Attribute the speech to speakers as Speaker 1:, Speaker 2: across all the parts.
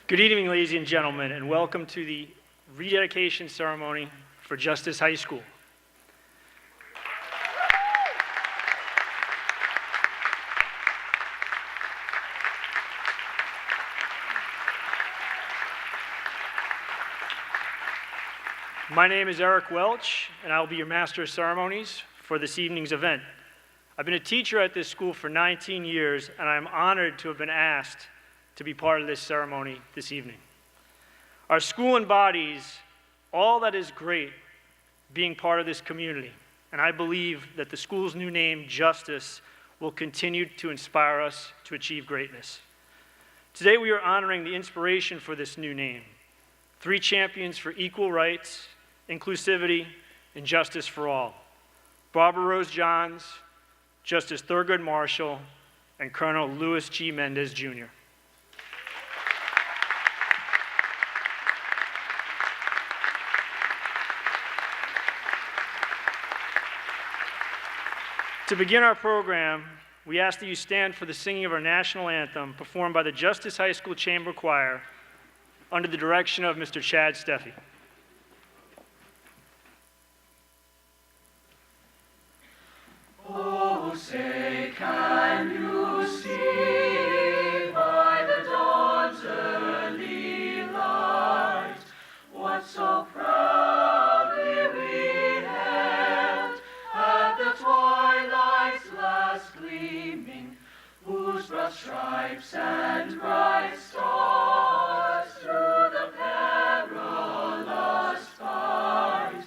Speaker 1: Good evening, ladies and gentlemen, and welcome to the rededication ceremony for Justice High School. My name is Eric Welch, and I will be your Master of Ceremonies for this evening's event. I've been a teacher at this school for 19 years, and I'm honored to have been asked to be part of this ceremony this evening. Our school embodies all that is great being part of this community, and I believe that the school's new name, Justice, will continue to inspire us to achieve greatness. Today we are honoring the inspiration for this new name, 3 champions for equal rights, inclusivity, and justice for all: Barbara Rose Johns, Justice Thurgood Marshall, and Colonel Louis G. Mendez, Jr. To begin our program, we ask that you stand for the singing of our national anthem performed by the Justice High School Chamber Choir under the direction of Mr. Chad Steffi.
Speaker 2: Oh, say, can you see by the dawn's early light what so proudly we hailed at the twilight's last gleaming, whose broad stripes and bright stars through the perilous fight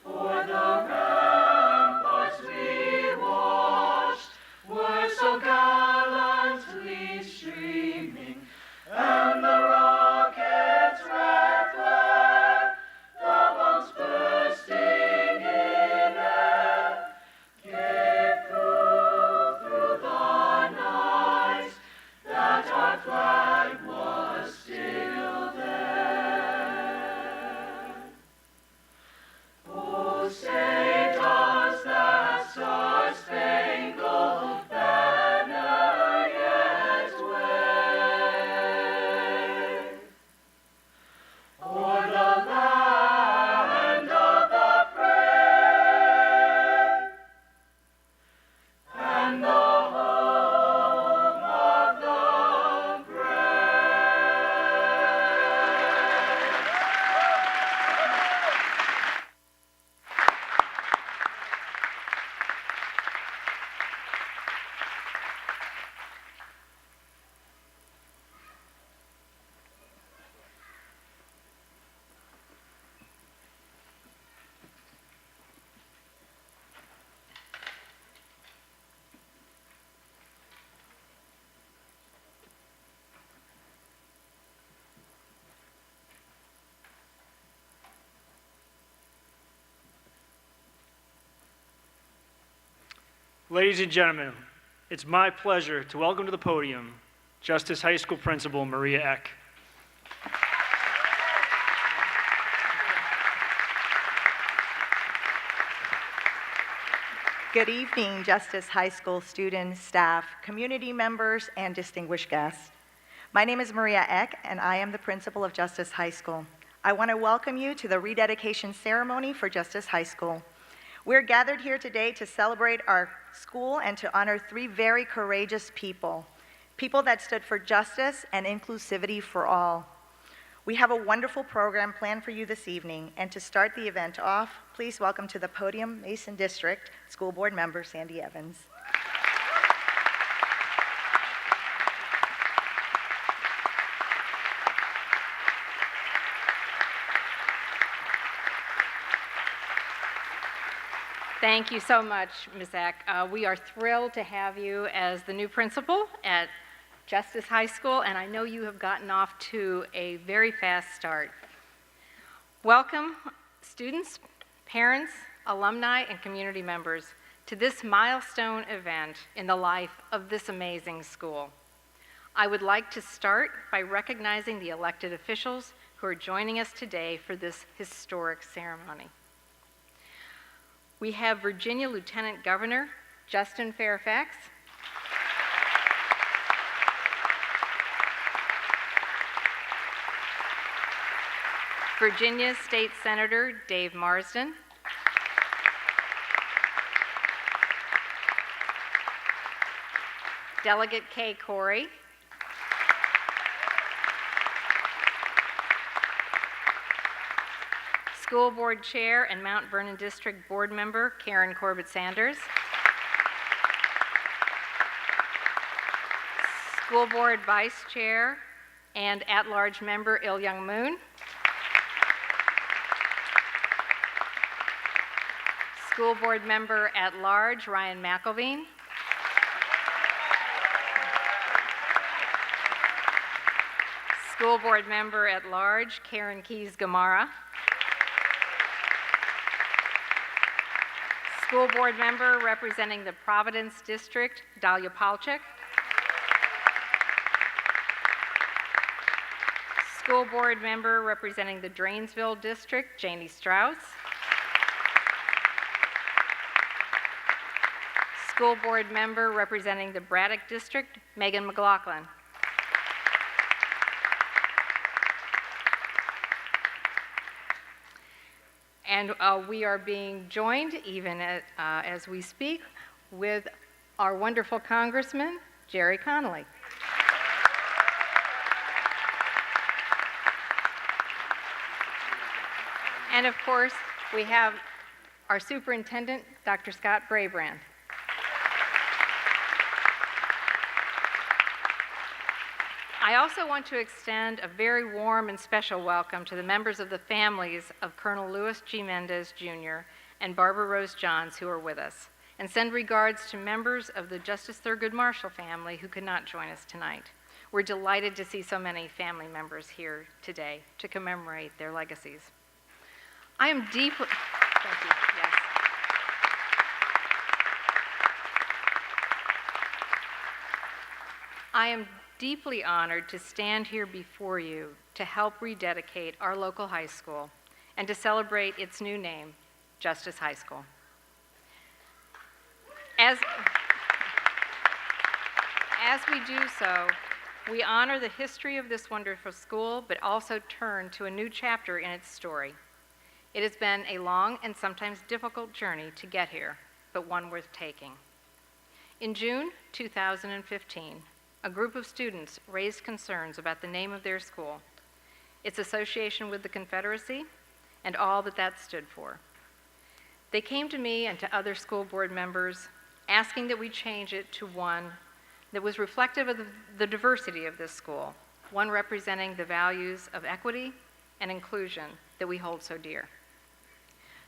Speaker 2: o'er the ramparts we watched were so gallantly streaming, and the rocket's red glare, the bombs bursting in air, gave proof through the night that our flag was still there. Oh, say, does that star-spangled banner yet wave o'er the land of the brave and the home of the brave?
Speaker 1: Ladies and gentlemen, it's my pleasure to welcome to the podium Justice High School Principal Maria Eck.
Speaker 3: Good evening, Justice High School students, staff, community members, and distinguished guests. My name is Maria Eck, and I am the principal of Justice High School. I want to welcome you to the rededication ceremony for Justice High School. We're gathered here today to celebrate our school and to honor 3 very courageous people that stood for justice and inclusivity for all. We have a wonderful program planned for you this evening, and to start the event off, please welcome to the podium Mason District School Board member Sandy Evans.
Speaker 4: Thank you so much, Ms. Eck. We are thrilled to have you as the new principal at Justice High School, and I know you have gotten off to a very fast start. Welcome, students, parents, alumni, and community members, to this milestone event in the life of this amazing school. I would like to start by recognizing the elected officials who are joining us today for this historic ceremony. We have Virginia Lieutenant Governor Justin Fairfax, Virginia State Senator Dave Marsden. Delegate Kay Corey. School Board Chair and Mount Vernon District Board Member Karen Corbett Sanders. School Board Vice Chair and at-large member Il Young Moon. School Board Member at-large Ryan McElveen. School Board Member at-large Karen Keys Gamara. School Board Member representing the Providence District Dahlia Palchik. School Board Member representing the Drainsville District Janie Strauss. School Board Member representing the Braddock District Megan McLaughlin. And we are being joined, even as we speak, with our wonderful Congressman, Jerry Connolly. And of course, we have our Superintendent, Dr. Scott Brabrand. I also want to extend a very warm and special welcome to the members of the families of Colonel Louis G. Mendez, Jr. and Barbara Rose Johns who are with us, and send regards to members of the Justice Thurgood Marshall family who could not join us tonight. We're delighted to see so many family members here today to commemorate their legacies. I am deeply, thank you, yes. I am deeply honored to stand here before you to help rededicate our local high school and to celebrate its new name, Justice High School. As we do so, we honor the history of this wonderful school, but also turn to a new chapter in its story. It has been a long and sometimes difficult journey to get here, but one worth taking. In June 2015, a group of students raised concerns about the name of their school, its association with the Confederacy, and all that that stood for. They came to me and to other school board members asking that we change it to one that was reflective of the diversity of this school, one representing the values of equity and inclusion that we hold so dear.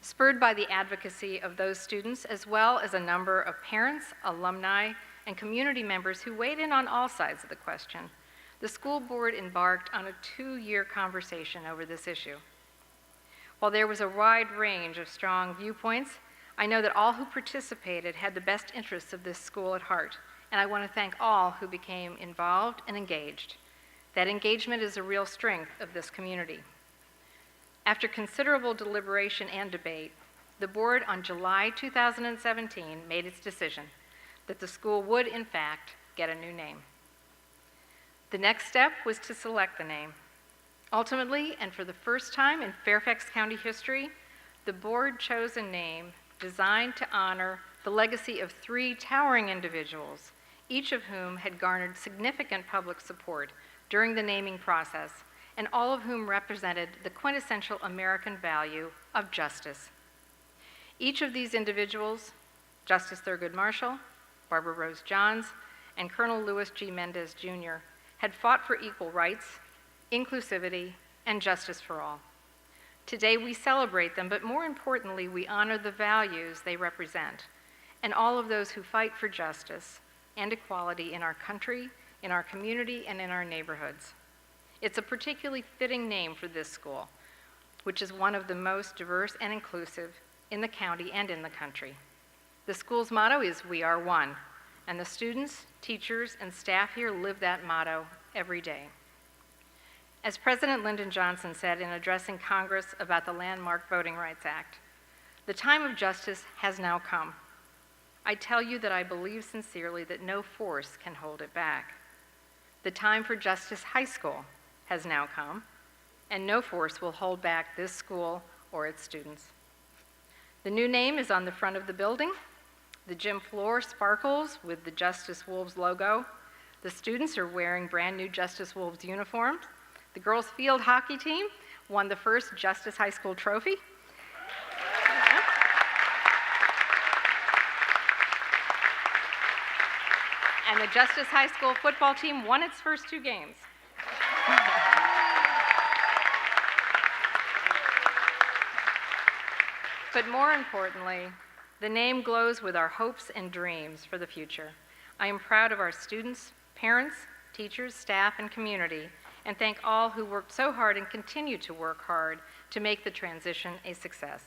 Speaker 4: Spurred by the advocacy of those students, as well as a number of parents, alumni, and community members who weighed in on all sides of the question, the school board embarked on a 2-year conversation over this issue. While there was a wide range of strong viewpoints, I know that all who participated had the best interests of this school at heart, and I want to thank all who became involved and engaged. That engagement is a real strength of this community. After considerable deliberation and debate, the board on July 2017 made its decision that the school would, in fact, get a new name. The next step was to select the name. Ultimately, and for the first time in Fairfax County history, the board chose a name designed to honor the legacy of 3 towering individuals, each of whom had garnered significant public support during the naming process, and all of whom represented the quintessential American value of justice. Each of these individuals, Justice Thurgood Marshall, Barbara Rose Johns, and Colonel Louis G. Mendez, Jr., had fought for equal rights, inclusivity, and justice for all. Today we celebrate them, but more importantly, we honor the values they represent, and all of those who fight for justice and equality in our country, in our community, and in our neighborhoods. It's a particularly fitting name for this school, which is one of the most diverse and inclusive in the county and in the country. The school's motto is "We are one," and the students, teachers, and staff here live that motto every day. As President Lyndon Johnson said in addressing Congress about the landmark Voting Rights Act, the time of justice has now come. I tell you that I believe sincerely that no force can hold it back. The time for Justice High School has now come, and no force will hold back this school or its students. The new name is on the front of the building. The gym floor sparkles with the Justice Wolves logo. The students are wearing brand new Justice Wolves uniforms. The girls' field hockey team won the first Justice High School trophy. And the Justice High School football team won its first 2 games. But more importantly, the name glows with our hopes and dreams for the future. I am proud of our students, parents, teachers, staff, and community, and thank all who worked so hard and continue to work hard to make the transition a success.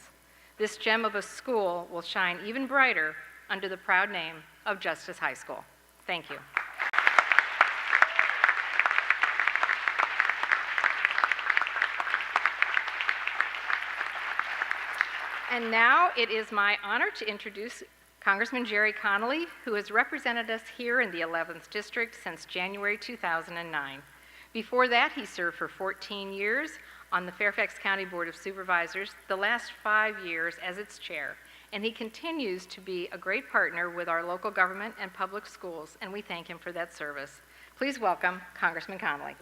Speaker 4: This gem of a school will shine even brighter under the proud name of Justice High School. Thank you. And now it is my honor to introduce Congressman Jerry Connolly, who has represented us here in the 11th District since January 2009. Before that, he served for 14 years on the Fairfax County Board of Supervisors, the last 5 years as its chair, and he continues to be a great partner with our local government and public schools, and we thank him for that service. Please welcome Congressman Connolly.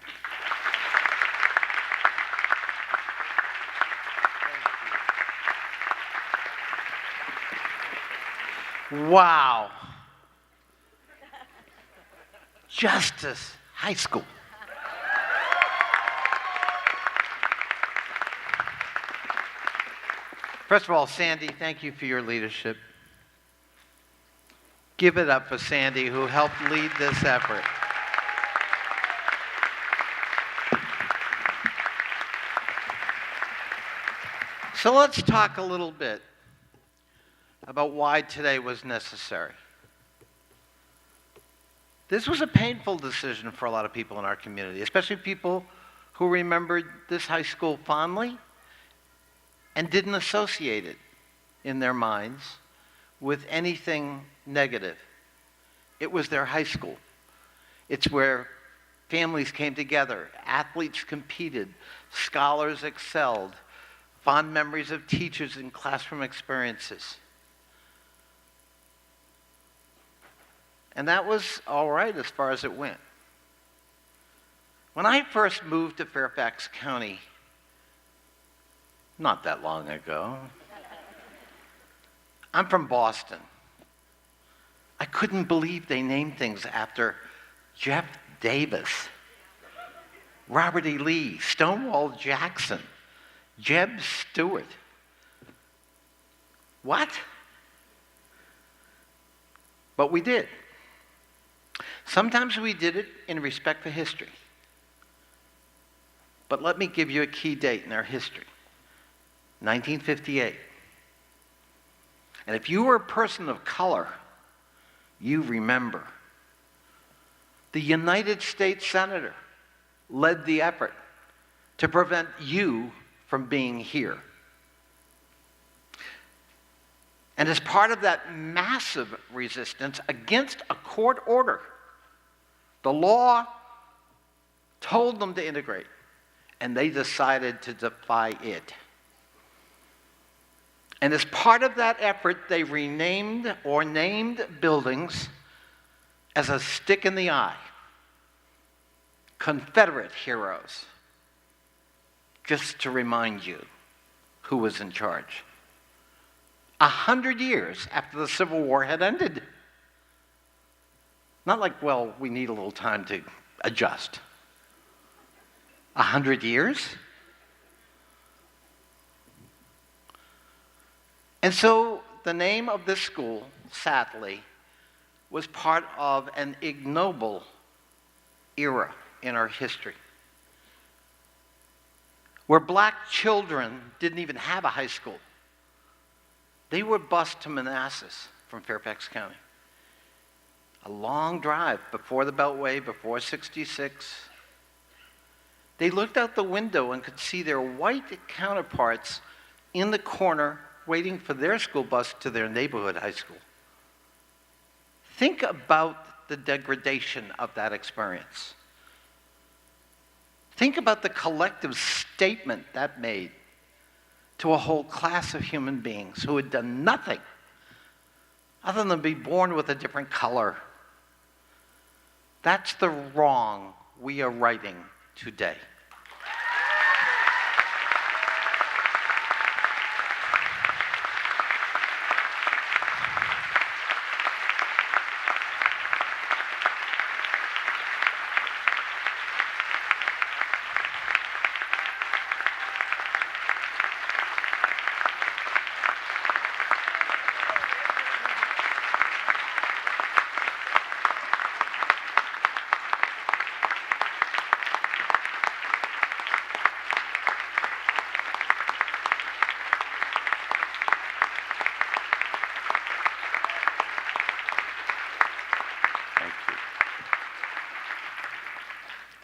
Speaker 5: Wow. Justice High School. First of all, Sandy, thank you for your leadership. Give it up for Sandy, who helped lead this effort. So let's talk a little bit about why today was necessary. This was a painful decision for a lot of people in our community, especially people who remembered this high school fondly and didn't associate it in their minds with anything negative. It was their high school. It's where families came together, athletes competed, scholars excelled, fond memories of teachers and classroom experiences. And that was all right as far as it went. When I first moved to Fairfax County, not that long ago, I'm from Boston. I couldn't believe they named things after Jeff Davis, Robert E. Lee, Stonewall Jackson, Jeb Stuart. What? But we did. Sometimes we did it in respect for history. But let me give you a key date in our history, 1958. And if you were a person of color, you remember. The United States Senator led the effort to prevent you from being here. And as part of that massive resistance against a court order, the law told them to integrate, and they decided to defy it. And as part of that effort, they renamed or named buildings as a stick in the eye. Confederate heroes. Just to remind you who was in charge. 100 years after the Civil War had ended. Not like, well, we need a little time to adjust. 100 years? And so the name of this school, sadly, was part of an ignoble era in our history, where black children didn't even have a high school. They were bused to Manassas from Fairfax County. A long drive before the Beltway, before 66. They looked out the window and could see their white counterparts in the corner waiting for their school bus to their neighborhood high school. Think about the degradation of that experience. Think about the collective statement that made to a whole class of human beings who had done nothing other than be born with a different color. That's the wrong we are righting today.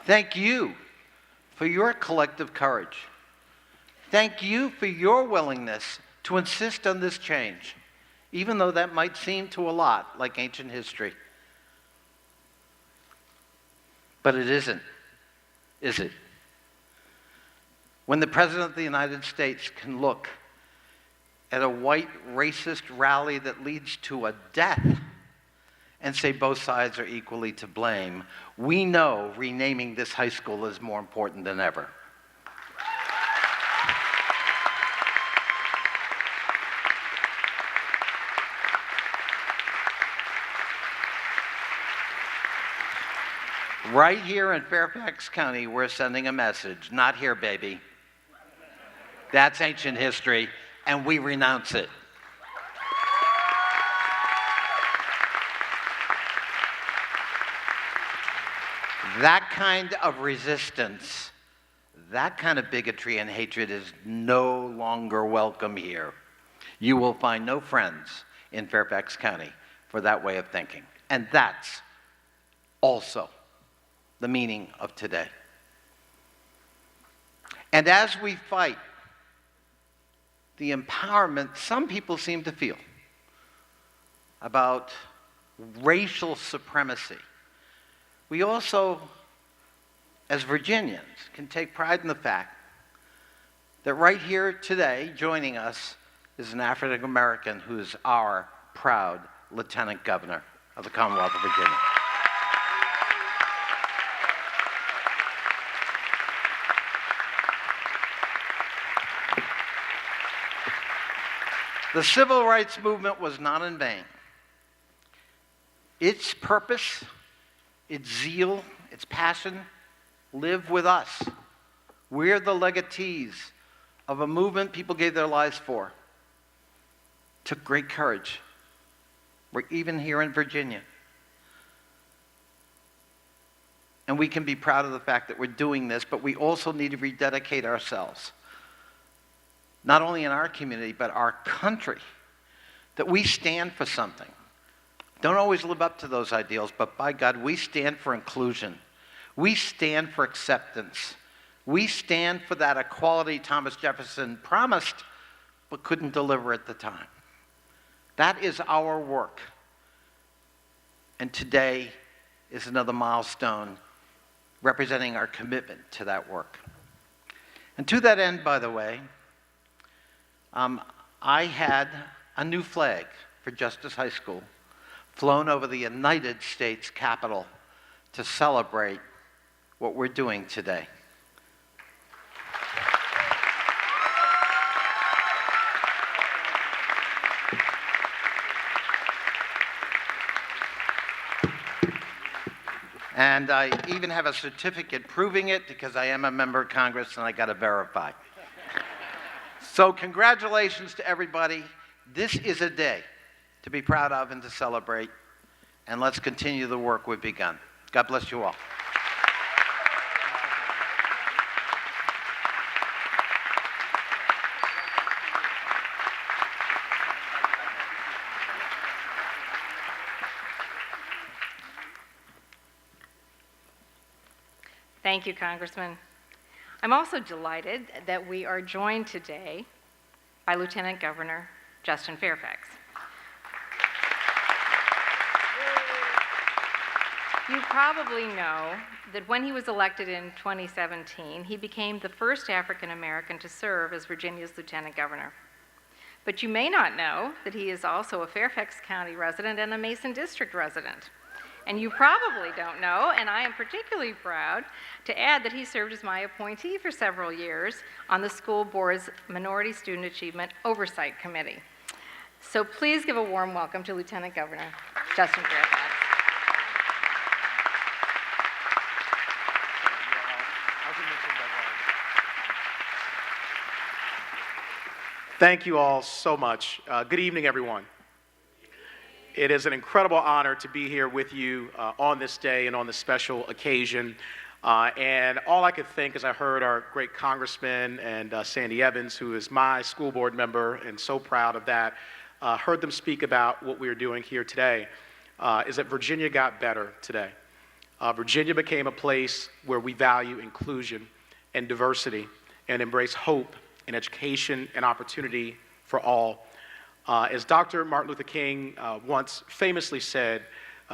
Speaker 5: Thank you for your collective courage. Thank you for your willingness to insist on this change, even though that might seem to a lot like ancient history. But it isn't, is it? When the President of the United States can look at a white racist rally that leads to a death and say both sides are equally to blame, we know renaming this high school is more important than ever. Right here in Fairfax County, we're sending a message. Not here, baby. That's ancient history, and we renounce it. That kind of resistance, that kind of bigotry and hatred is no longer welcome here. You will find no friends in Fairfax County for that way of thinking. And that's also the meaning of today. And as we fight the empowerment some people seem to feel about racial supremacy, we also, as Virginians, can take pride in the fact that right here today, joining us, is an African American who is our proud Lieutenant Governor of the Commonwealth of Virginia. The Civil Rights Movement was not in vain. Its purpose, its zeal, its passion live with us. We're the legatees of a movement people gave their lives for. Took great courage. We're even here in Virginia. And we can be proud of the fact that we're doing this, but we also need to rededicate ourselves. Not only in our community, but our country. That we stand for something. Don't always live up to those ideals, but by God, we stand for inclusion. We stand for acceptance. We stand for that equality Thomas Jefferson promised, but couldn't deliver at the time. That is our work. And today is another milestone representing our commitment to that work. And to that end, by the way, I had a new flag for Justice High School flown over the United States Capitol to celebrate what we're doing today. And I even have a certificate proving it because I am a member of Congress and I got to verify. So congratulations to everybody. This is a day to be proud of and to celebrate. And let's continue the work we've begun. God bless you all.
Speaker 4: Thank you, Congressman. I'm also delighted that we are joined today by Lieutenant Governor Justin Fairfax. You probably know that when he was elected in 2017, he became the first African American to serve as Virginia's lieutenant governor. But you may not know that he is also a Fairfax County resident and a Mason District resident. And you probably don't know, and I am particularly proud to add that he served as my appointee for several years on the school board's Minority Student Achievement Oversight Committee. So please give a warm welcome to Lieutenant Governor Justin Fairfax.
Speaker 6: Thank you all so much. Good evening, everyone. It is an incredible honor to be here with you on this day and on this special occasion. And all I could think as I heard our great Congressman and Sandy Evans, who is my school board member and so proud of that, heard them speak about what we are doing here today, is that Virginia got better today. Virginia became a place where we value inclusion and diversity and embrace hope and education and opportunity for all. As Dr. Martin Luther King once famously said,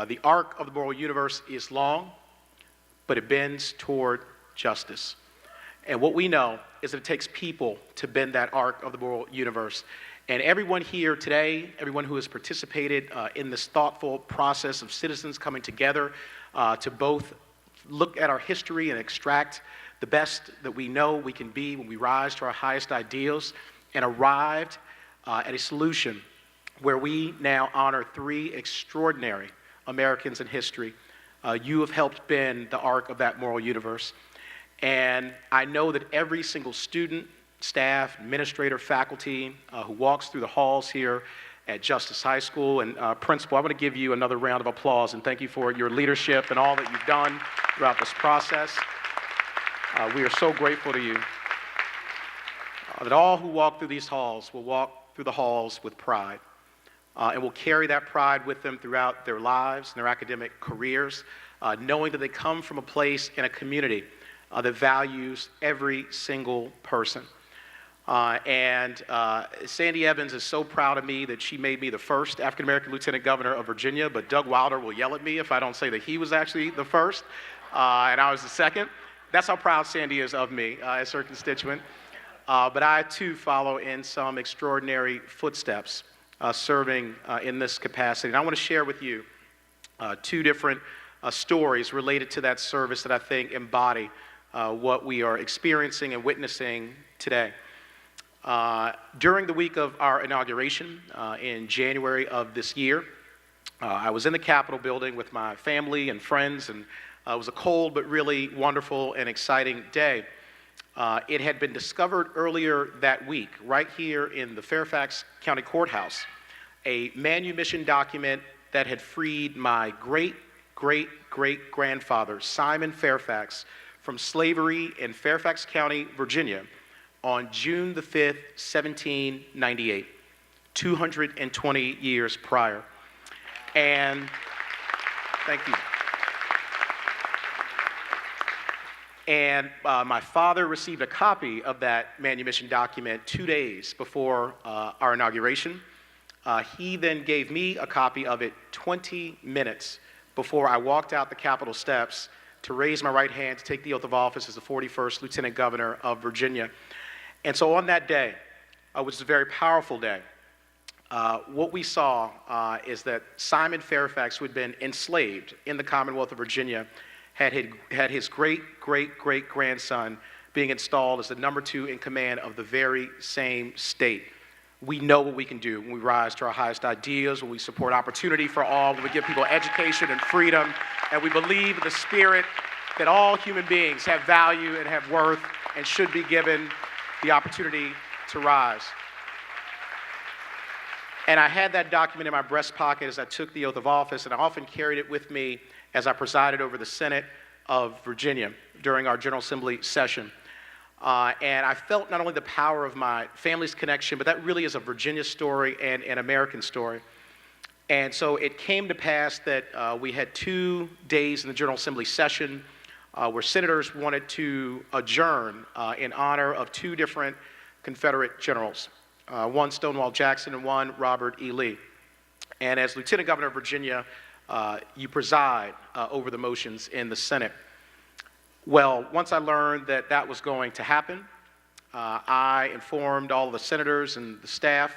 Speaker 6: the arc of the moral universe is long, but it bends toward justice. And what we know is that it takes people to bend that arc of the moral universe. And everyone here today, everyone who has participated in this thoughtful process of citizens coming together to both look at our history and extract the best that we know we can be when we rise to our highest ideals, and arrived at a solution where we now honor three extraordinary Americans in history. You have helped bend the arc of that moral universe. And I know that every single student, staff, administrator, faculty who walks through the halls here at Justice High School, and Principal, I want to give you another round of applause and thank you for your leadership and all that you've done throughout this process. We are so grateful to you. That all who walk through these halls will walk through the halls with pride and will carry that pride with them throughout their lives and their academic careers, knowing that they come from a place in a community that values every single person. Sandy Evans is so proud of me that she made me the first African-American Lieutenant Governor of Virginia, but Doug Wilder will yell at me if I don't say that he was actually the first and I was the second. That's how proud Sandy is of me as her constituent. But I, too, follow in some extraordinary footsteps serving in this capacity. And I want to share with you two different stories related to that service that I think embody what we are experiencing and witnessing today. During the week of our inauguration in January of this year, I was in the Capitol building with my family and friends, and it was a cold but really wonderful and exciting day. It had been discovered earlier that week, right here in the Fairfax County Courthouse, a manumission document that had freed my great-great-great-grandfather, Simon Fairfax, from slavery in Fairfax County, Virginia, on June the 5th, 1798, 220 years prior. And thank you. And my father received a copy of that manumission document 2 days before our inauguration. He then gave me a copy of it 20 minutes before I walked out the Capitol steps to raise my right hand to take the oath of office as the 41st Lieutenant Governor of Virginia. And so on that day, which is a very powerful day, what we saw is that Simon Fairfax, who had been enslaved in the Commonwealth of Virginia, had his great-great-great-grandson being installed as the number 2 in command of the very same state. We know what we can do when we rise to our highest ideals, when we support opportunity for all, when we give people education and freedom, and we believe in the spirit that all human beings have value and have worth and should be given the opportunity to rise. And I had that document in my breast pocket as I took the oath of office, and I often carried it with me as I presided over the Senate of Virginia during our General Assembly session. And I felt not only the power of my family's connection, but that really is a Virginia story and an American story. And so it came to pass that we had 2 days in the General Assembly session where senators wanted to adjourn in honor of 2 different Confederate generals, one Stonewall Jackson and one Robert E. Lee. And as Lieutenant Governor of Virginia, you preside over the motions in the Senate. Well, once I learned that that was going to happen, I informed all of the senators and the staff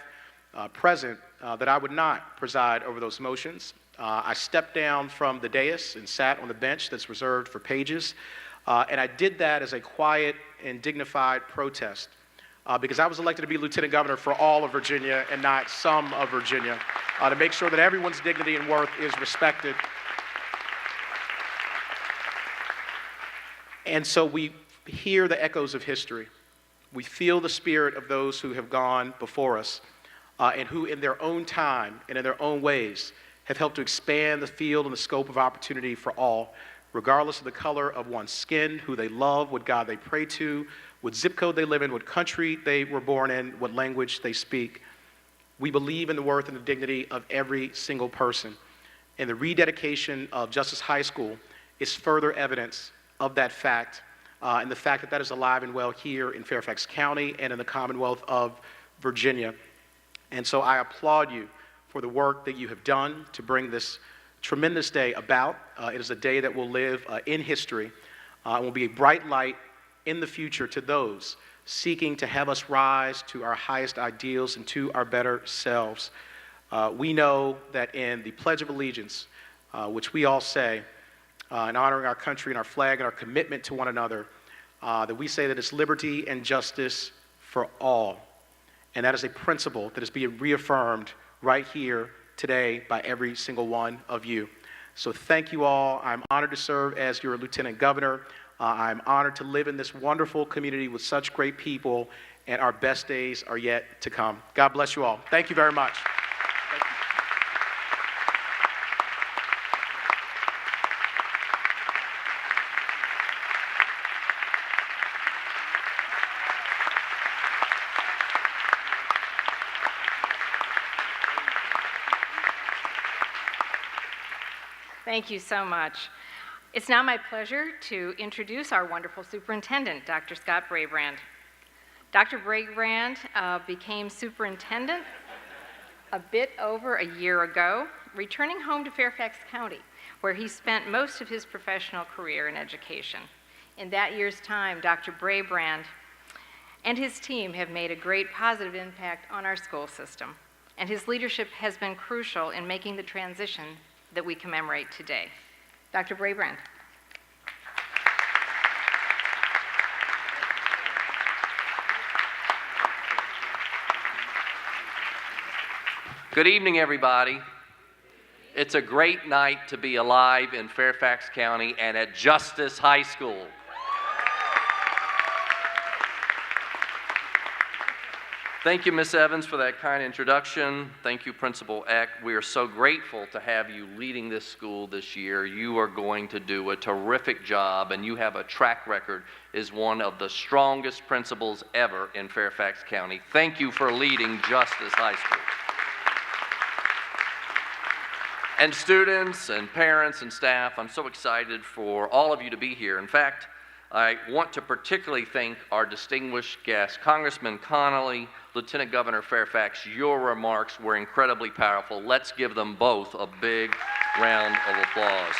Speaker 6: present that I would not preside over those motions. I stepped down from the dais and sat on the bench that's reserved for pages, and I did that as a quiet and dignified protest because I was elected to be lieutenant governor for all of Virginia and not some of Virginia, to make sure that everyone's dignity and worth is respected. And so we hear the echoes of history. We feel the spirit of those who have gone before us and who in their own time and in their own ways have helped to expand the field and the scope of opportunity for all, regardless of the color of one's skin, who they love, what God they pray to, what zip code they live in, what country they were born in, what language they speak. We believe in the worth and the dignity of every single person. And the rededication of Justice High School is further evidence of that fact, and the fact that that is alive and well here in Fairfax County and in the Commonwealth of Virginia. And so I applaud you for the work that you have done to bring this tremendous day about. It is a day that will live in history and will be a bright light in the future to those seeking to have us rise to our highest ideals and to our better selves. We know that in the Pledge of Allegiance, which we all say, in honoring our country and our flag and our commitment to one another, that we say that it's liberty and justice for all. And that is a principle that is being reaffirmed right here today by every single one of you. So thank you all. I'm honored to serve as your lieutenant governor. I'm honored to live in this wonderful community with such great people, and our best days are yet to come. God bless you all. Thank you very much. Thank you.
Speaker 4: Thank you so much. It's now my pleasure to introduce our wonderful superintendent, Dr. Scott Brabrand. Dr. Brabrand became superintendent a bit over a year ago, returning home to Fairfax County, where he spent most of his professional career in education. In that year's time, Dr. Brabrand and his team have made a great positive impact on our school system, and his leadership has been crucial in making the transition that we commemorate today. Dr. Brabrand.
Speaker 7: Good evening, everybody. It's a great night to be alive in Fairfax County and at Justice High School. Thank you, Ms. Evans, for that kind introduction. Thank you, Principal Eck. We are so grateful to have you leading this school this year. You are going to do a terrific job, and you have a track record as one of the strongest principals ever in Fairfax County. Thank you for leading Justice High School. And students and parents and staff, I'm so excited for all of you to be here. In fact, I want to particularly thank our distinguished guest, Congressman Connolly, Lieutenant Governor Fairfax. Your remarks were incredibly powerful. Let's give them both a big round of applause.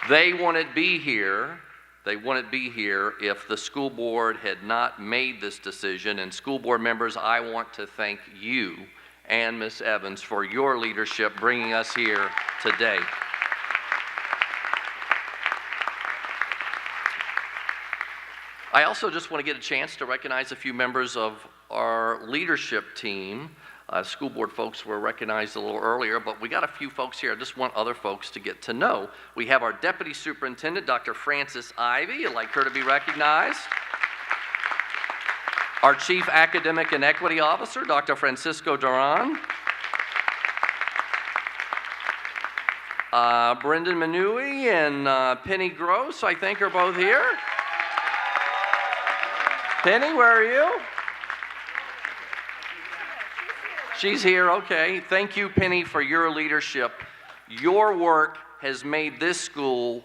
Speaker 7: They wouldn't be here if the school board had not made this decision. And school board members, I want to thank you and Ms. Evans for your leadership bringing us here today. I also just want to get a chance to recognize a few members of our leadership team. School board folks were recognized a little earlier, but we got a few folks here I just want other folks to get to know. We have our Deputy Superintendent, Dr. Frances Ivy. I'd like her to be recognized. Our Chief Academic and Equity Officer, Dr. Francisco Duran. Brendan Manui and Penny Gross, I think, are both here. Penny, where are you? She's here, okay. Thank you, Penny, for your leadership. Your work has made this school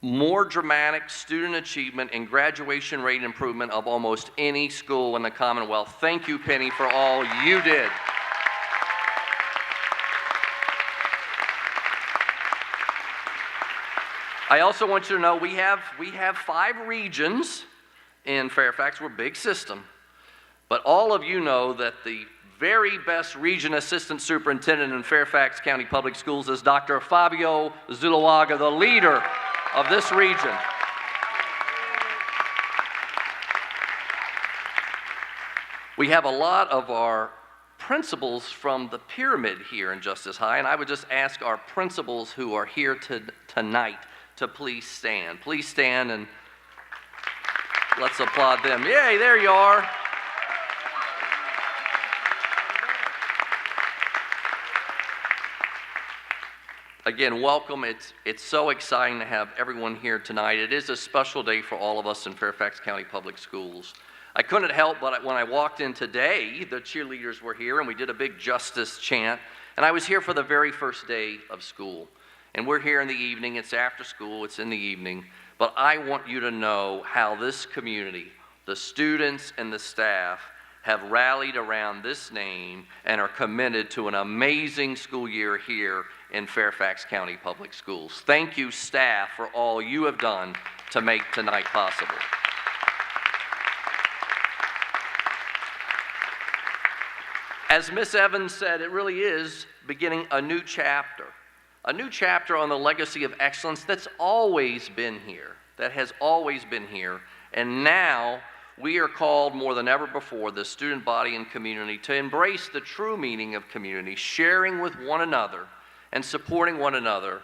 Speaker 7: more dramatic student achievement and graduation rate improvement of almost any school in the Commonwealth. Thank you, Penny, for all you did. I also want you to know we have 5 regions in Fairfax. We're a big system. But all of you know that the very best region assistant superintendent in Fairfax County Public Schools is Dr. Fabio Zuluaga, the leader of this region. We have a lot of our principals from the pyramid here in Justice High, and I would just ask our principals who are here tonight to please stand. Please stand and let's applaud them. Yay, there you are. Again, welcome. It's so exciting to have everyone here tonight. It is a special day for all of us in Fairfax County Public Schools. I couldn't help but when I walked in today, the cheerleaders were here and we did a big justice chant, and I was here for the very first day of school. And we're here in the evening. It's after school. It's in the evening. But I want you to know how this community, the students and the staff, have rallied around this name and are committed to an amazing school year here in Fairfax County Public Schools. Thank you, staff, for all you have done to make tonight possible. As Miss Evans said, it really is beginning a new chapter on the legacy of excellence that's always been here, that has always been here, and now we are called more than ever before, the student body and community, to embrace the true meaning of community, sharing with one another and supporting one another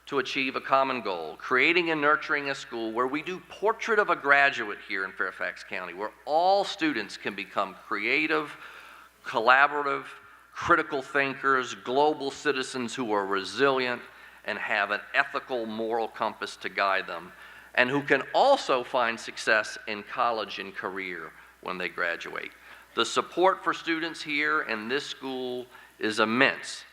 Speaker 7: to achieve a common goal, creating and nurturing a school where we do portrait of a graduate here in Fairfax County, where all students can become creative, collaborative, critical thinkers, global citizens who are resilient and have an ethical, moral compass to guide them, and who can also find success in college and career when they graduate. The support for students here in this school is immense.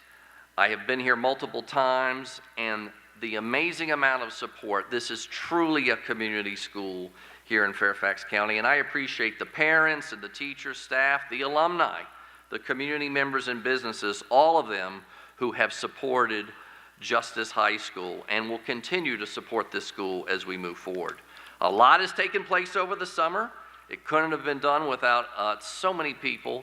Speaker 7: I have been here multiple times, and the amazing amount of support. This is truly a community school here in Fairfax County, and I appreciate the parents and the teachers, staff, the alumni, the community members and businesses, all of them who have supported Justice High School and will continue to support this school as we move forward. A lot has taken place over the summer. It couldn't have been done without so many people,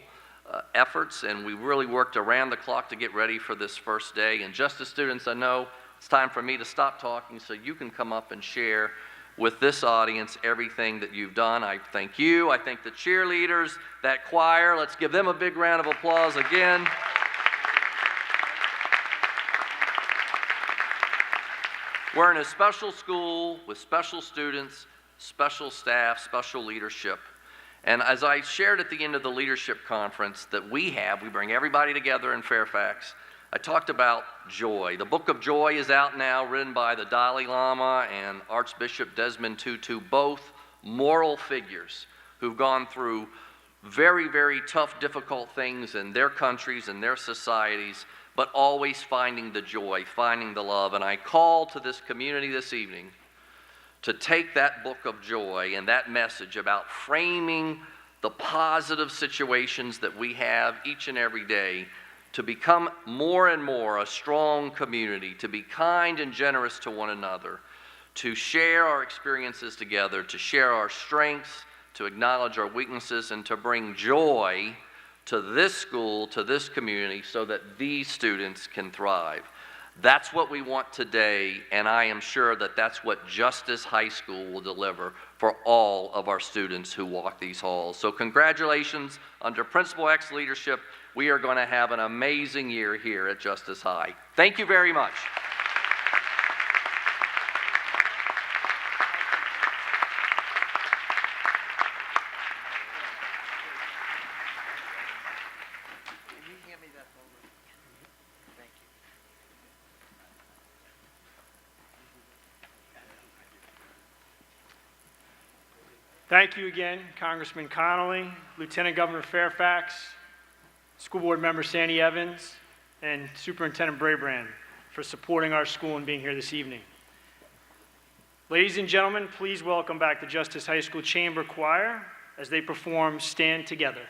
Speaker 7: efforts, and we really worked around the clock to get ready for this first day. And Justice students, I know it's time for me to stop talking so you can come up and share with this audience everything that you've done. I thank you. I thank the cheerleaders, that choir. Let's give them a big round of applause again. We're in a special school with special students, special staff, special leadership. And as I shared at the end of the leadership conference that we bring everybody together in Fairfax, I talked about joy. The Book of Joy is out now, written by the Dalai Lama and Archbishop Desmond Tutu, both moral figures who've gone through very, very tough, difficult things in their countries and their societies, but always finding the joy, finding the love. And I call to this community this evening to take that Book of Joy and that message about framing the positive situations that we have each and every day to become more and more a strong community, to be kind and generous to one another, to share our experiences together, to share our strengths, to acknowledge our weaknesses, and to bring joy to this school, to this community, so that these students can thrive. That's what we want today, and I am sure that that's what Justice High School will deliver for all of our students who walk these halls. So congratulations. Under Principal Eck's leadership, we are going to have an amazing year here at Justice High. Thank you very much.
Speaker 1: Thank you again, Congressman Connolly, Lieutenant Governor Fairfax, School Board Member Sandy Evans, and Superintendent Brabrand for supporting our school and being here this evening. Ladies and gentlemen, please welcome back the Justice High School Chamber Choir as they perform Stand Together.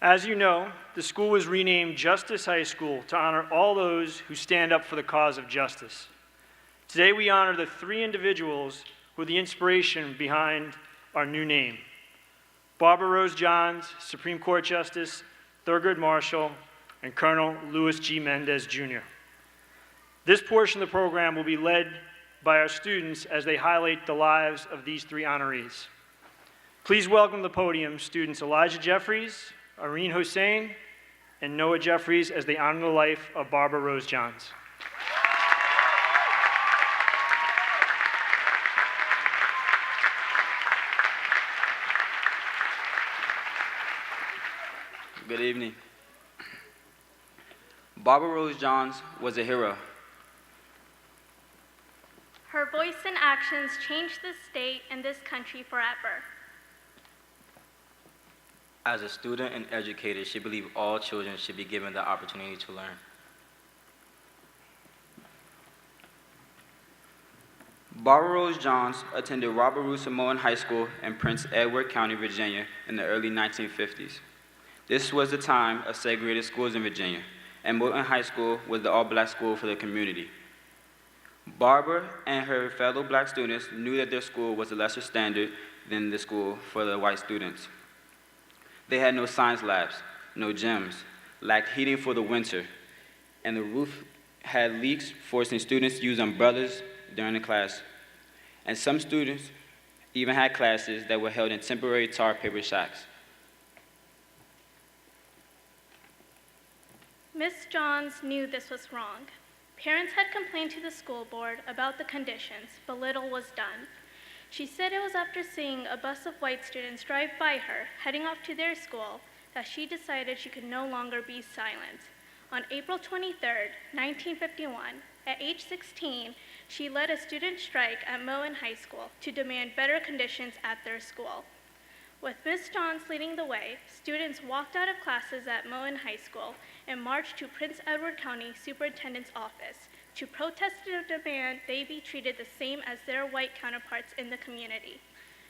Speaker 1: As you know, the school was renamed Justice High School to honor all those who stand up for the cause of justice. Today we honor the three individuals who are the inspiration behind our new name. Barbara Rose Johns, Supreme Court Justice Thurgood Marshall, and Colonel Louis G. Mendez, Jr. This portion of the program will be led by our students as they highlight the lives of these three honorees. Please welcome to the podium students Elijah Jeffries, Irene Hossein, and Noah Jeffries as they honor the life of Barbara Rose Johns.
Speaker 8: Good evening. Barbara Rose Johns was a hero.
Speaker 2: Her voice and actions changed this state and this country forever.
Speaker 8: As a student and educator, she believed all children should be given the opportunity to learn. Barbara Rose Johns attended Robert Root Samoan High School in Prince Edward County, Virginia in the early 1950s. This was the time of segregated schools in Virginia, and Moulton High School was the all-black school for the community. Barbara and her fellow black students knew that their school was a lesser standard than the school for the white students. They had no science labs, no gyms, lacked heating for the winter, and the roof had leaks, forcing students to use umbrellas during the class. And some students even had classes that were held in temporary tar paper shacks.
Speaker 2: Miss Johns knew this was wrong. Parents had complained to the school board about the conditions, but little was done. She said it was after seeing a bus of white students drive by her, heading off to their school, that she decided she could no longer be silent. On April 23, 1951, at age 16, she led a student strike at Moen High School to demand better conditions at their school. With Miss Johns leading the way, students walked out of classes at Moen High School and marched to Prince Edward County Superintendent's office to protest and demand they be treated the same as their white counterparts in the community.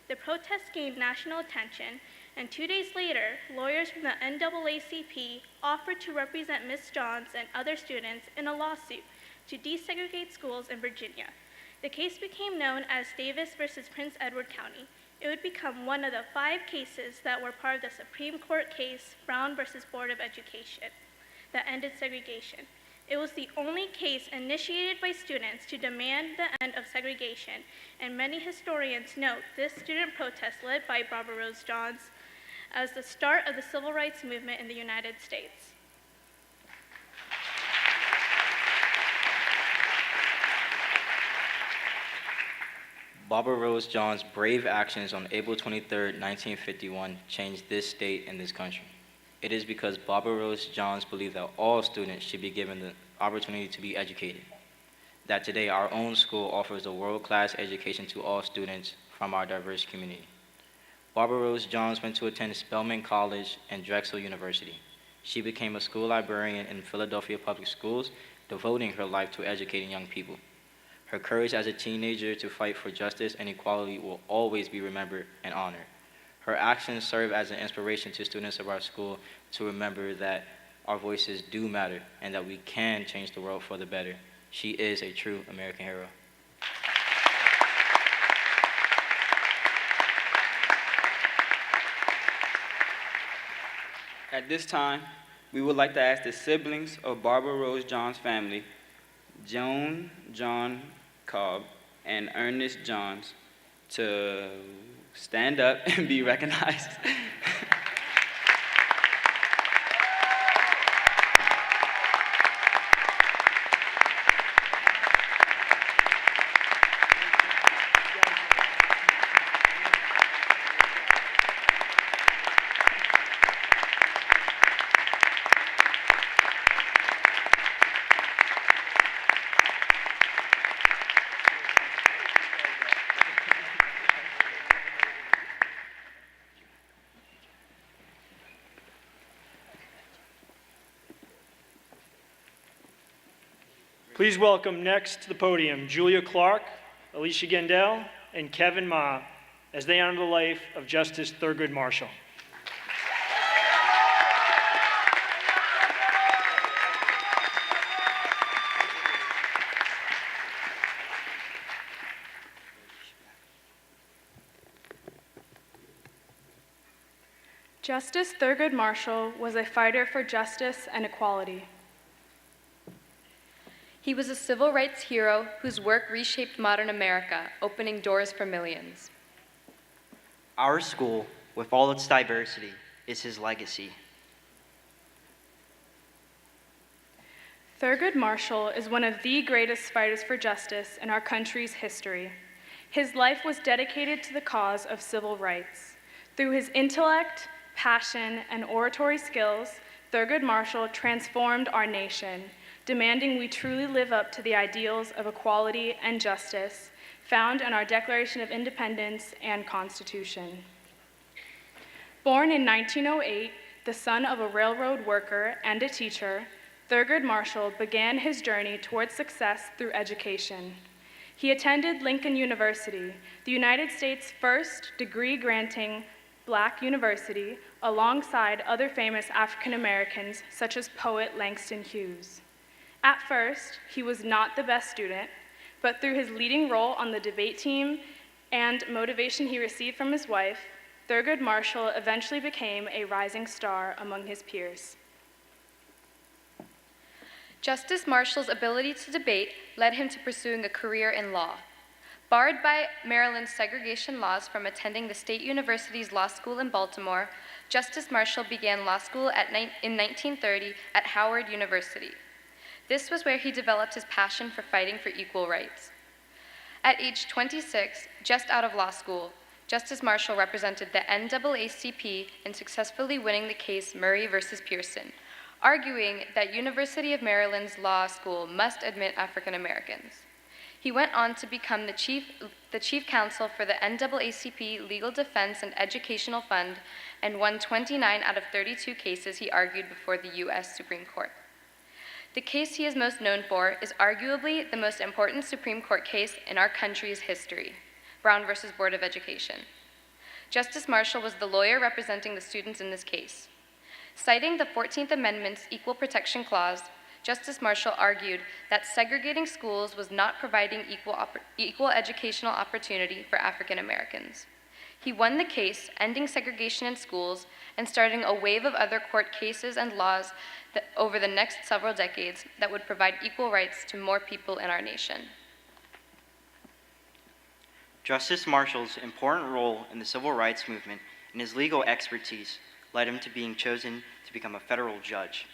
Speaker 2: The protest gained national attention, and 2 days later, lawyers from the NAACP offered to represent Miss Johns and other students in a lawsuit to desegregate schools in Virginia. The case became known as Davis versus Prince Edward County. It would become one of the 5 cases that were part of the Supreme Court case, Brown versus Board of Education, that ended segregation. It was the only case initiated by students to demand the end of segregation, and many historians note this student protest led by Barbara Rose Johns as the start of the civil rights movement in the United States.
Speaker 8: Barbara Rose Johns' brave actions on April 23, 1951 changed this state and this country. It is because Barbara Rose Johns believed that all students should be given the opportunity to be educated, that today our own school offers a world-class education to all students from our diverse community. Barbara Rose Johns went to attend Spelman College and Drexel University. She became a school librarian in Philadelphia Public Schools, devoting her life to educating young people. Her courage as a teenager to fight for justice and equality will always be remembered and honored. Her actions serve as an inspiration to students of our school to remember that our voices do matter and that we can change the world for the better. She is a true American hero. At this time, we would like to ask the siblings of Barbara Rose Johns' family, Joan John Cobb and Ernest Johns, to stand up and be recognized.
Speaker 1: Please welcome next to the podium Julia Clark, Alicia Gendel, and Kevin Ma as they honor the life of Justice Thurgood Marshall.
Speaker 9: Justice Thurgood Marshall was a fighter for justice and equality.
Speaker 10: He was a civil rights hero whose work reshaped modern America, opening doors for millions.
Speaker 11: Our school, with all its diversity, is his legacy.
Speaker 9: Thurgood Marshall is one of the greatest fighters for justice in our country's history. His life was dedicated to the cause of civil rights. Through his intellect, passion, and oratory skills, Thurgood Marshall transformed our nation, demanding we truly live up to the ideals of equality and justice found in our Declaration of Independence and Constitution. Born in 1908, the son of a railroad worker and a teacher, Thurgood Marshall began his journey towards success through education. He attended Lincoln University, the United States' first degree-granting Black university, alongside other famous African Americans such as poet Langston Hughes. At first, he was not the best student, but through his leading role on the debate team and motivation he received from his wife, Thurgood Marshall eventually became a rising star among his peers.
Speaker 10: Justice Marshall's ability to debate led him to pursuing a career in law. Barred by Maryland's segregation laws from attending the State University's law school in Baltimore, Justice Marshall began law school in 1930 at Howard University. This was where he developed his passion for fighting for equal rights. At age 26, just out of law school, Justice Marshall represented the NAACP in successfully winning the case Murray versus Pearson, arguing that University of Maryland's law school must admit African Americans. He went on to become the chief counsel for the NAACP Legal Defense and Educational Fund and won 29 out of 32 cases he argued before the U.S. Supreme Court. The case he is most known for is arguably the most important Supreme Court case in our country's history, Brown versus Board of Education. Justice Marshall was the lawyer representing the students in this case. Citing the 14th Amendment's Equal Protection Clause, Justice Marshall argued that segregating schools was not providing equal educational opportunity for African Americans. He won the case, ending segregation in schools and starting a wave of other court cases and laws over the next several decades that would provide equal rights to more people in our nation.
Speaker 11: Justice Marshall's important role in the civil rights movement and his legal expertise led him to being chosen to become a federal judge.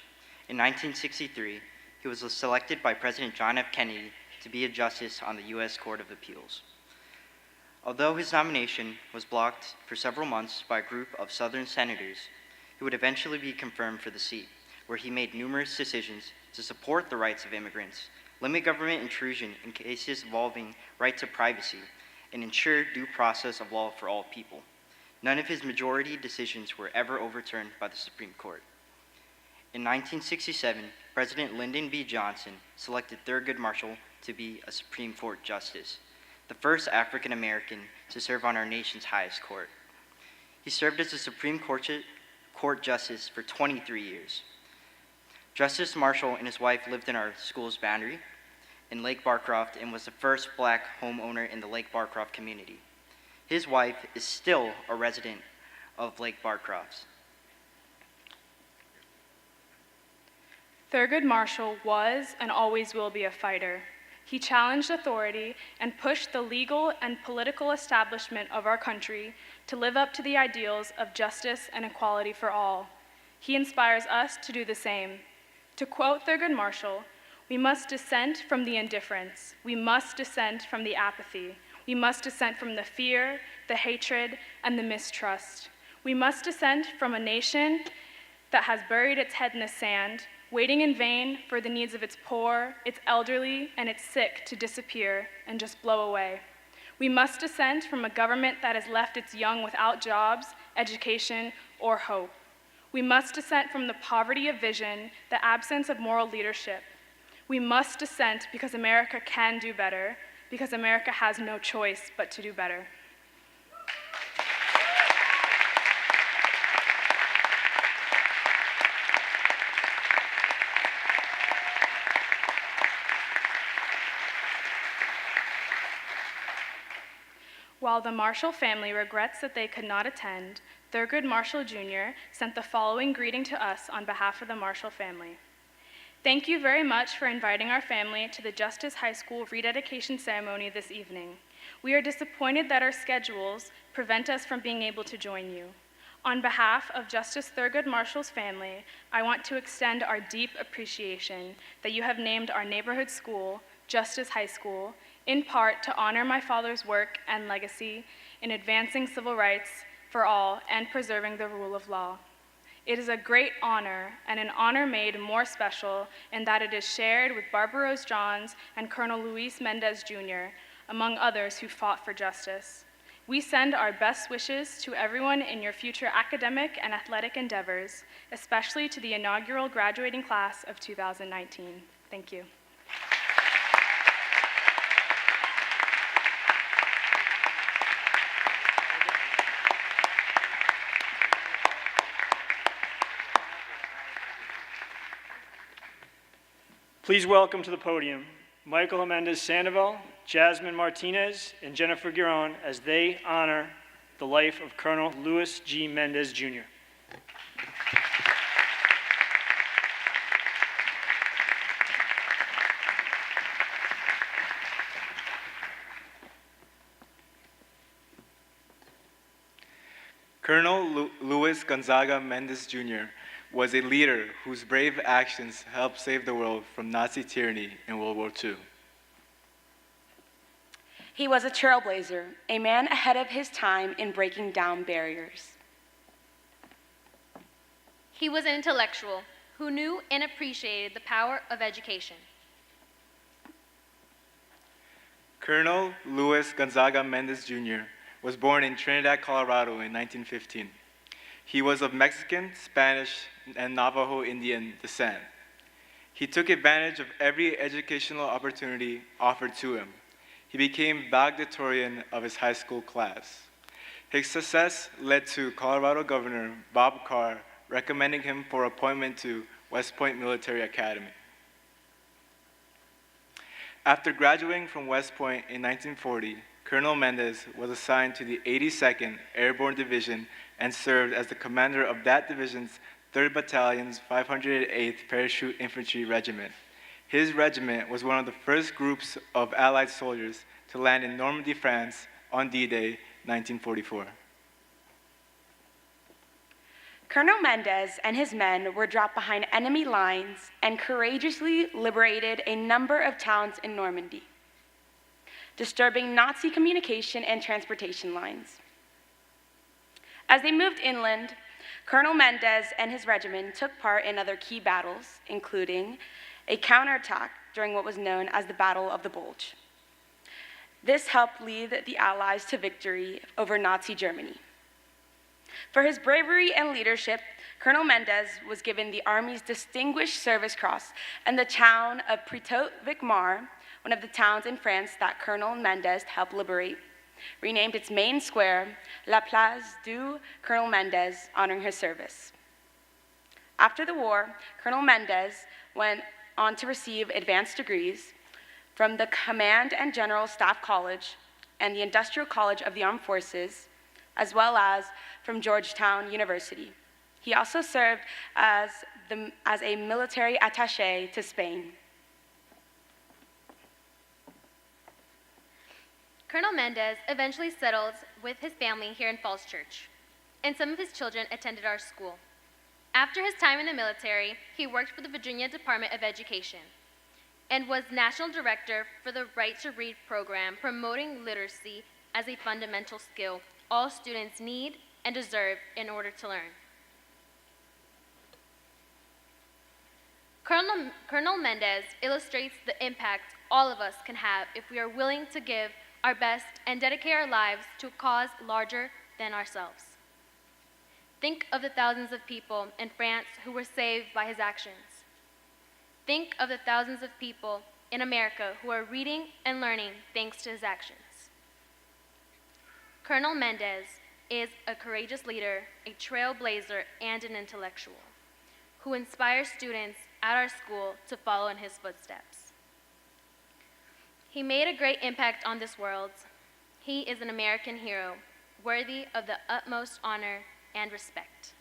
Speaker 11: In 1963, he was selected by President John F. Kennedy to be a justice on the U.S. Court of Appeals. Although his nomination was blocked for several months by a group of Southern senators, he would eventually be confirmed for the seat, where he made numerous decisions to support the rights of immigrants, limit government intrusion in cases involving right to privacy, and ensure due process of law for all people. None of his majority decisions were ever overturned by the Supreme Court. In 1967, President Lyndon B. Johnson selected Thurgood Marshall to be a Supreme Court justice, the first African American to serve on our nation's highest court. He served as a Supreme Court justice for 23 years. Justice Marshall and his wife lived in our school's boundary in Lake Barcroft and was the first Black homeowner in the Lake Barcroft community. His wife is still a resident of Lake Barcroft.
Speaker 9: Thurgood Marshall was and always will be a fighter. He challenged authority and pushed the legal and political establishment of our country to live up to the ideals of justice and equality for all. He inspires us to do the same. To quote Thurgood Marshall, "We must dissent from the indifference. We must dissent from the apathy. We must dissent from the fear, the hatred, and the mistrust. We must dissent from a nation that has buried its head in the sand, waiting in vain for the needs of its poor, its elderly, and its sick to disappear and just blow away. We must dissent from a government that has left its young without jobs, education, or hope. We must dissent from the poverty of vision, the absence of moral leadership. We must dissent because America can do better, because America has no choice but to do better." While the Marshall family regrets that they could not attend, Thurgood Marshall Jr. sent the following greeting to us on behalf of the Marshall family. Thank you very much for inviting our family to the Justice High School rededication ceremony this evening. We are disappointed that our schedules prevent us from being able to join you. On behalf of Justice Thurgood Marshall's family, I want to extend our deep appreciation that you have named our neighborhood school Justice High School, in part to honor my father's work and legacy in advancing civil rights for all and preserving the rule of law. It is a great honor, and an honor made more special in that it is shared with Barbara Rose Johns and Colonel Luis Mendez Jr., among others who fought for justice. We send our best wishes to everyone in your future academic and athletic endeavors, especially to the inaugural graduating class of 2019. Thank you.
Speaker 1: Please welcome to the podium Michael Mendez Sandoval, Jasmine Martinez, and Jennifer Giron as they honor the life of Colonel Luis G. Mendez, Jr.
Speaker 12: Colonel Luis Gonzaga Mendez Jr. was a leader whose brave actions helped save the world from Nazi tyranny in World War II.
Speaker 13: He was a trailblazer, a man ahead of his time in breaking down barriers.
Speaker 14: He was an intellectual who knew and appreciated the power of education.
Speaker 12: Colonel Luis Gonzaga Mendez Jr. was born in Trinidad, Colorado in 1915. He was of Mexican, Spanish, and Navajo Indian descent. He took advantage of every educational opportunity offered to him. He became valedictorian of his high school class. His success led to Colorado Governor Bob Carr recommending him for appointment to West Point Military Academy. After graduating from West Point in 1940, Colonel Mendez was assigned to the 82nd Airborne Division and served as the commander of that division's 3rd Battalion's 508th Parachute Infantry Regiment. His regiment was one of the first groups of Allied soldiers to land in Normandy, France on D-Day, 1944.
Speaker 13: Colonel Mendez and his men were dropped behind enemy lines and courageously liberated a number of towns in Normandy, disturbing Nazi communication and transportation lines. As they moved inland, Colonel Mendez and his regiment took part in other key battles, including a counterattack during what was known as the Battle of the Bulge. This helped lead the Allies to victory over Nazi Germany. For his bravery and leadership, Colonel Mendez was given the Army's Distinguished Service Cross, and the town of Pretot-Vicmar, one of the towns in France that Colonel Mendez helped liberate, renamed its main square La Place du Colonel Mendez, honoring his service. After the war, Colonel Mendez went on to receive advanced degrees from the Command and General Staff College and the Industrial College of the Armed Forces, as well as from Georgetown University. He also served as a military attaché to Spain.
Speaker 14: Colonel Mendez eventually settled with his family here in Falls Church, and some of his children attended our school. After his time in the military, he worked for the Virginia Department of Education and was National Director for the Right to Read program, promoting literacy as a fundamental skill all students need and deserve in order to learn. Colonel Mendez illustrates the impact all of us can have if we are willing to give our best and dedicate our lives to a cause larger than ourselves. Think of the thousands of people in France who were saved by his actions. Think of the thousands of people in America who are reading and learning thanks to his actions. Colonel Mendez is a courageous leader, a trailblazer, and an intellectual who inspires students at our school to follow in his footsteps. He made a great impact on this world, He is an American hero, worthy of the utmost honor and respect.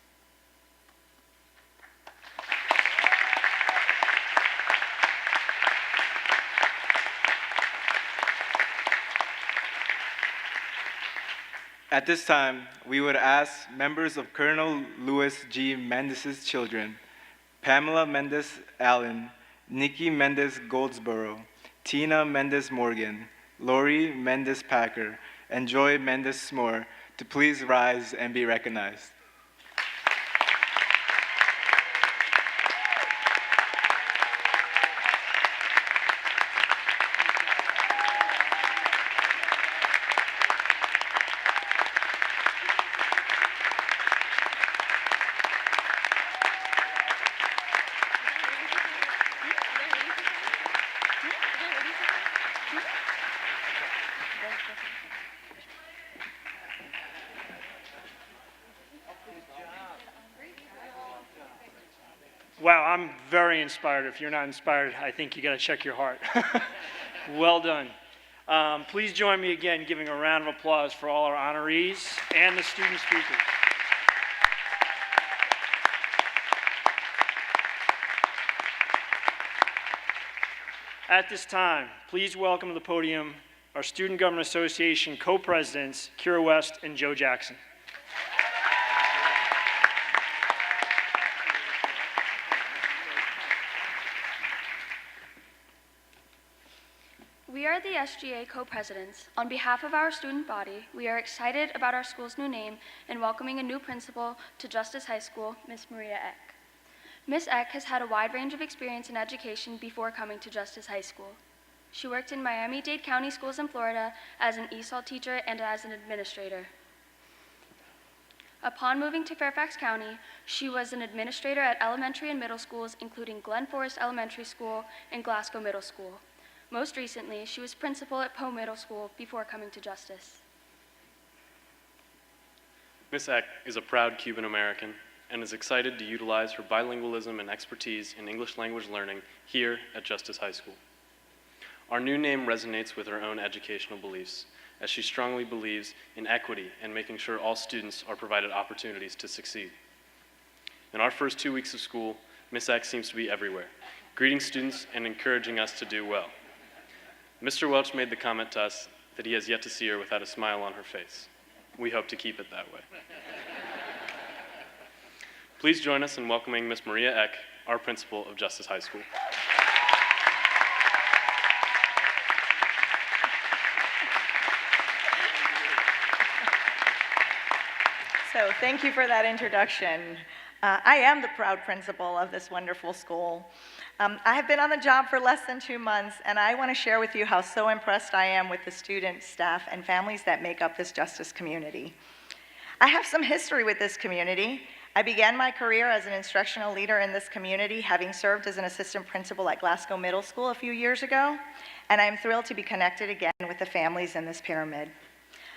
Speaker 12: At this time, we would ask members of Colonel Louis G. Mendez's children, Pamela Mendez Allen, Nikki Mendez Goldsboro, Tina Mendez Morgan, Lori Mendez Packer, and Joy Mendez Smore, to please rise and be recognized.
Speaker 1: Wow, I'm very inspired. If you're not inspired, I think you got to check your heart. Well done. Please join me again giving a round of applause for all our honorees and the student speakers. At this time, please welcome to the podium our Student Government Association co-presidents, Kira West and Joe Jackson.
Speaker 15: We are the SGA co-presidents. On behalf of our student body, we are excited about our school's new name and welcoming a new principal to Justice High School, Ms. Maria Eck. Ms. Eck has had a wide range of experience in education before coming to Justice High School. She worked in Miami-Dade County schools in Florida as an ESOL teacher and as an administrator. Upon moving to Fairfax County, she was an administrator at elementary and middle schools, including Glen Forest Elementary School and Glasgow Middle School. Most recently, she was principal at Poe Middle School before coming to Justice.
Speaker 16: Ms. Eck is a proud Cuban American and is excited to utilize her bilingualism and expertise in English language learning here at Justice High School. Our new name resonates with her own educational beliefs, as she strongly believes in equity and making sure all students are provided opportunities to succeed. In our first 2 weeks of school, Ms. Eck seems to be everywhere, greeting students and encouraging us to do well. Mr. Welch made the comment to us that he has yet to see her without a smile on her face. We hope to keep it that way. Please join us in welcoming Ms. Maria Eck, our principal of Justice High School.
Speaker 3: So thank you for that introduction. I am the proud principal of this wonderful school. I have been on the job for less than 2 months, and I want to share with you how so impressed I am with the students, staff, and families that make up this Justice community. I have some history with this community. I began my career as an instructional leader in this community, having served as an assistant principal at Glasgow Middle School a few years ago, and I'm thrilled to be connected again with the families in this pyramid.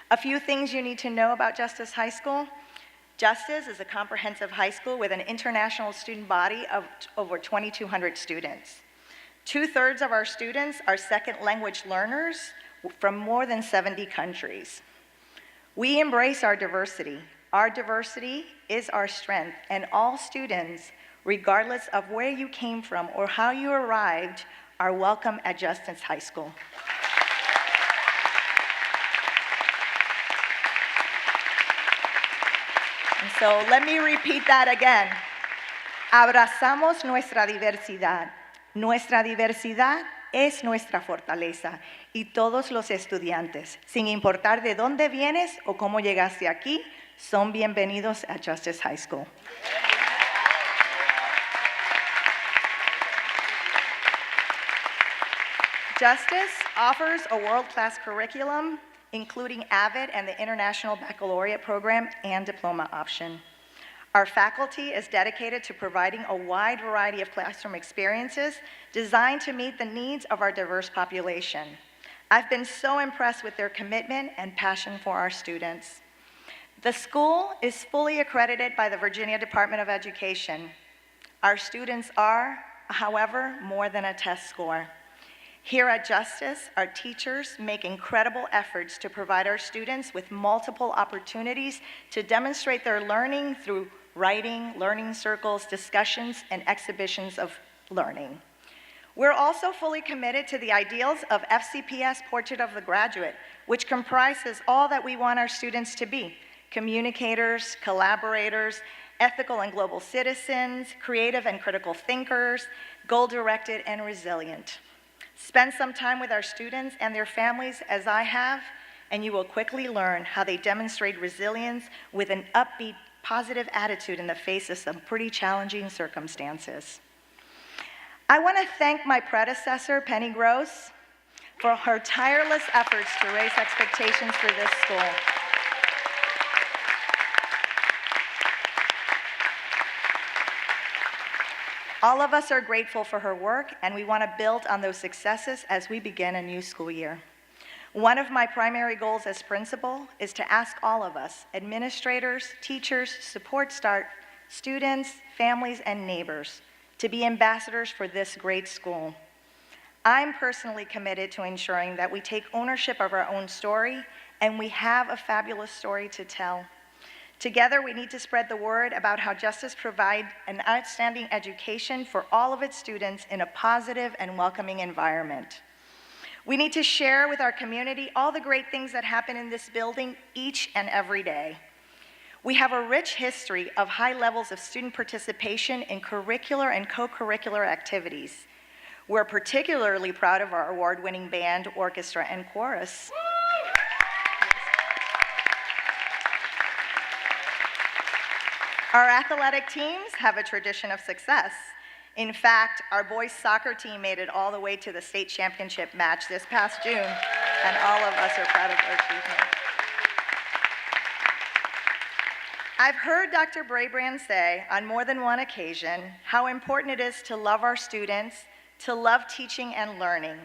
Speaker 3: A few things you need to know about Justice High School. Justice is a comprehensive high school with an international student body of over 2,200 students. 2/3 of our students are second language learners from more than 70 countries. We embrace our diversity. Our diversity is our strength, and all students, regardless of where you came from or how you arrived, are welcome at Justice High School. And so let me repeat that again. Abrazamos nuestra diversidad. Nuestra diversidad es nuestra fortaleza. Y todos los estudiantes, sin importar de dónde vienes o cómo llegaste aquí, son bienvenidos a Justice High School. Justice offers a world-class curriculum, including AVID and the International Baccalaureate program and diploma option. Our faculty is dedicated to providing a wide variety of classroom experiences designed to meet the needs of our diverse population. I've been so impressed with their commitment and passion for our students. The school is fully accredited by the Virginia Department of Education. Our students are, however, more than a test score. Here at Justice, our teachers make incredible efforts to provide our students with multiple opportunities to demonstrate their learning through writing, learning circles, discussions, and exhibitions of learning. We're also fully committed to the ideals of FCPS Portrait of the Graduate, which comprises all that we want our students to be: communicators, collaborators, ethical and global citizens, creative and critical thinkers, goal-directed and resilient. Spend some time with our students and their families, as I have, and you will quickly learn how they demonstrate resilience with an upbeat, positive attitude in the face of some pretty challenging circumstances. I want to thank my predecessor, Penny Gross, for her tireless efforts to raise expectations for this school. All of us are grateful for her work, and we want to build on those successes as we begin a new school year. One of my primary goals as principal is to ask all of us, administrators, teachers, support staff, students, families, and neighbors, to be ambassadors for this great school. I'm personally committed to ensuring that we take ownership of our own story, and we have a fabulous story to tell. Together, we need to spread the word about how Justice provides an outstanding education for all of its students in a positive and welcoming environment. We need to share with our community all the great things that happen in this building each and every day. We have a rich history of high levels of student participation in curricular and co-curricular activities. We're particularly proud of our award-winning band, orchestra, and chorus. Our athletic teams have a tradition of success. In fact, our boys soccer team made it all the way to the state championship match this past June, and all of us are proud of their achievement. I've heard Dr. Brabrand say on more than one occasion how important it is to love our students, to love teaching and learning.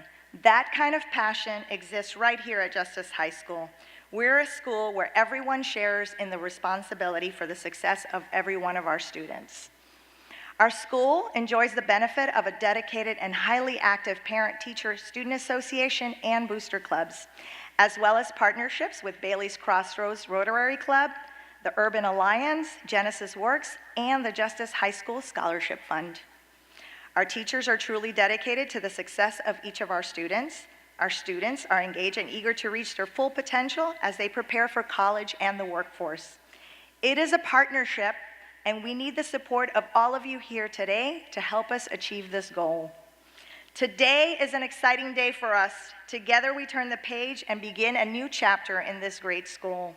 Speaker 3: That kind of passion exists right here at Justice High School. We're a school where everyone shares in the responsibility for the success of every one of our students. Our school enjoys the benefit of a dedicated and highly active parent-teacher-student association and booster clubs, as well as partnerships with Bailey's Crossroads Rotary Club, the Urban Alliance, Genesis Works, and the Justice High School Scholarship Fund. Our teachers are truly dedicated to the success of each of our students. Our students are engaged and eager to reach their full potential as they prepare for college and the workforce. It is a partnership, and we need the support of all of you here today to help us achieve this goal. Today is an exciting day for us. Together we turn the page and begin a new chapter in this great school.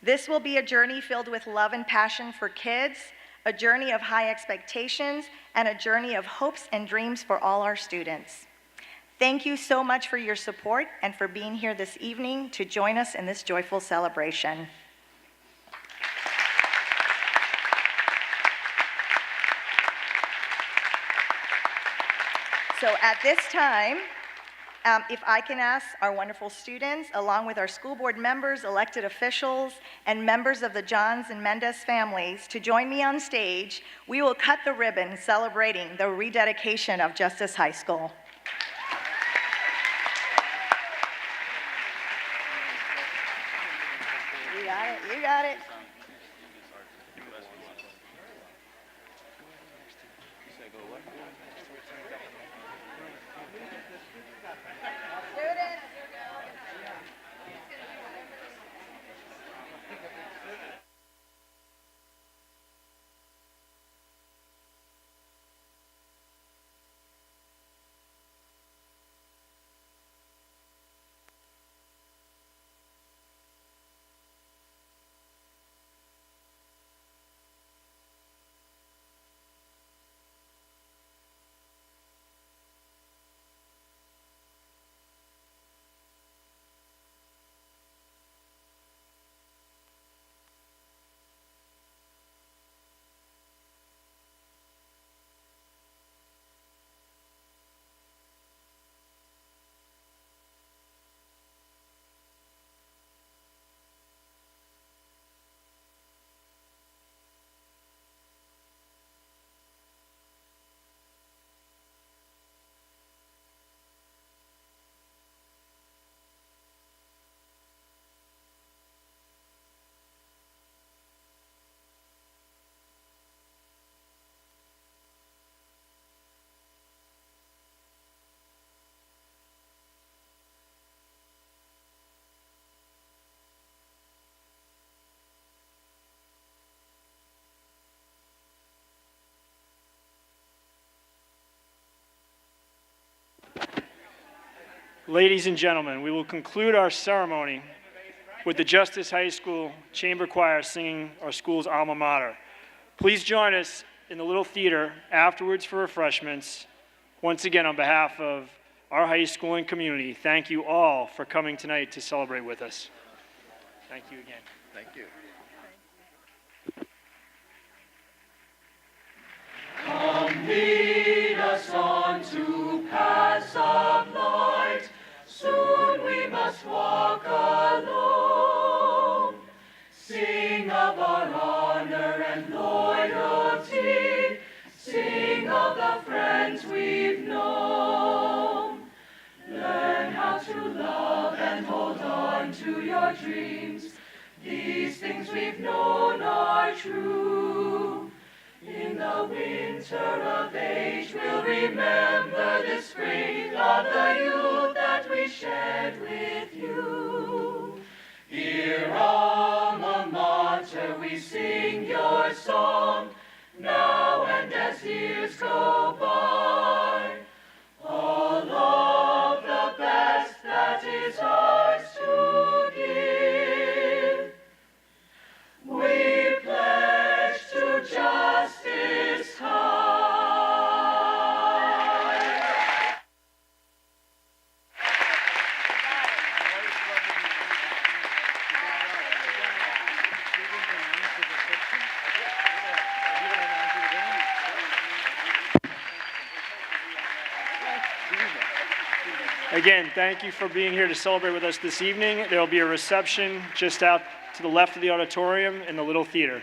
Speaker 3: This will be a journey filled with love and passion for kids, a journey of high expectations, and a journey of hopes and dreams for all our students. Thank you so much for your support and for being here this evening to join us in this joyful celebration. So at this time, if I can ask our wonderful students, along with our school board members, elected officials, and members of the Johns and Mendez families to join me on stage, we will cut the ribbon celebrating the rededication of Justice High School. You got it, you got it.
Speaker 1: Ladies and gentlemen, we will conclude our ceremony with the Justice High School Chamber Choir singing our school's alma mater. Please join us in the little theater afterwards for refreshments. Once again, on behalf of our high school and community, thank you all for coming tonight to celebrate with us. Thank you again.
Speaker 5: Thank you.
Speaker 17: Come lead us on to paths of light, soon we must walk alone. Sing of our honor and loyalty, sing of the friends we've known. Learn how to love and hold on to your dreams, these things we've known are true. In the winter of age we'll remember the spring of the youth that we shared with you. Dear alma mater, we sing your song, now and as years go by. All of the best that is ours to give, we pledge to Justice High.
Speaker 1: Again, thank you for being here to celebrate with us this evening. There will be a reception just out to the left of the auditorium in the little theater.